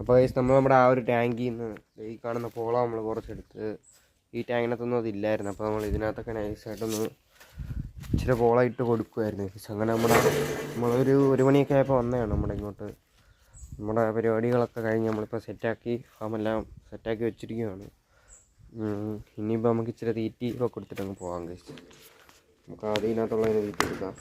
അപ്പോൾ ഗൈസ് നമ്മുടെ ആ ഒരു ടാങ്കിൽ നിന്ന് ഈ കാണുന്ന പോള നമ്മൾ കുറച്ചെടുത്ത് ഈ ടാങ്കിനകത്തൊന്നും അതില്ലായിരുന്നു. അപ്പോൾ നമ്മൾ ഇതിനകത്തൊക്കെ നൈസായിട്ടൊന്ന് ഇച്ചിരി പോള ഇട്ട് കൊടുക്കുമായിരുന്നു ഗൈസ്. അങ്ങനെ നമ്മളൊരു മണിയൊക്കെ ആയപ്പോൾ വന്നതാണ് ഇങ്ങോട്ട്. നമ്മുടെ പരിപാടികളൊക്കെ കഴിഞ്ഞ് നമ്മളിപ്പോൾ സെറ്റാക്കി ഫാമെല്ലാം സെറ്റാക്കി വെച്ചിരിക്കുകയാണ്. ഇനിയിപ്പോൾ നമുക്ക് ഇച്ചിരി തീറ്റി ഒക്കെ കൊടുത്തിട്ട് അങ്ങ് പോകാം ഗൈസ്. നമുക്ക് ആദ്യം ഇതിനകത്തുള്ളതിന് തീറ്റി എടുക്കാം.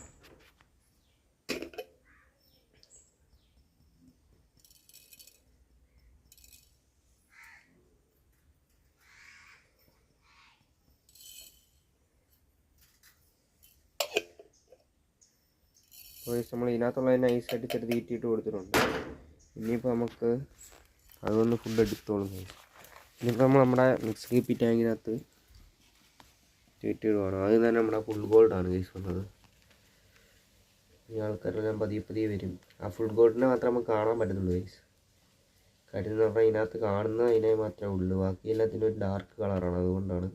നമ്മൾ ഇതിനകത്തുള്ളതിന് നൈസായിട്ട് ഇച്ചിരി തീറ്റിയിട്ട് കൊടുത്തിട്ടുണ്ട്. ഇനിയിപ്പോൾ നമുക്ക് അതൊന്ന് ഫുഡ് എടുത്തോളും ഗൈസ്. ഇനിയിപ്പോൾ നമ്മുടെ മിക്സ് കീപ്പി ടാങ്കിനകത്ത് തീറ്റി ഇടുവാണ്. അത് തന്നെ നമ്മുടെ ഫുൾ ഗോൾഡാണ് ഗൈസ് വന്നത്. ഈ ആൾക്കാരെല്ലാം പതിയെ വരും. ആ ഫുൾ ഗോൾഡിനെ മാത്രമേ നമുക്ക് കാണാൻ പറ്റുന്നുള്ളൂ ഗൈസ്. കാര്യം എന്ന് പറഞ്ഞാൽ ഇതിനകത്ത് കാണുന്ന അതിനെ മാത്രമേ ഉള്ളൂ. ബാക്കി എല്ലാത്തിനും ഒരു ഡാർക്ക് കളറാണ്, അതുകൊണ്ടാണ്.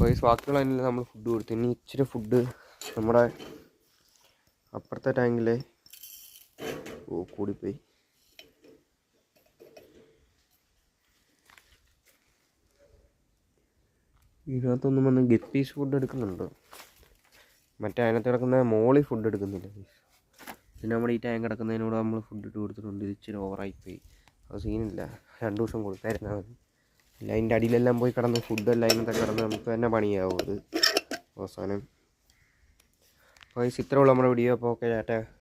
ഗൈസ് ബാക്കിയുള്ള അതിനെല്ലാം നമ്മൾ ഫുഡ് കൊടുത്തു. ഇനി ഇച്ചിരി ഫുഡ് നമ്മുടെ അപ്പുറത്തെ ടാങ്കിലെ കൂടിപ്പോയി. ഇതിനകത്തൊന്നും വന്ന് ഗപ്പീസ് ഫുഡ് എടുക്കുന്നുണ്ട്. മറ്റേ അതിനകത്ത് കിടക്കുന്ന മോളി ഫുഡ് എടുക്കുന്നില്ല. പിന്നെ നമ്മുടെ ഈ ടാങ്ക് കിടക്കുന്നതിനോട് നമ്മൾ ഫുഡ് ഇട്ട് കൊടുത്തിട്ടുണ്ട്. ഇത് ഇച്ചിരി ഓവറായിപ്പോയി. അത് സീനില്ല, 2 ദിവസം കൊടുത്തായിരുന്നാൽ മതി. അല്ല അതിൻ്റെ അടിയിലെല്ലാം പോയി കിടന്ന് ഫുഡെല്ലാം അതിനകത്ത് കിടന്ന് നമുക്ക് തന്നെ പണിയാവും അത് അവസാനം. അപ്പോൾ ഇത്രേ ഉള്ളൂ നമ്മുടെ വീഡിയോ. അപ്പോൾ ഓക്കെ, ടാറ്റ.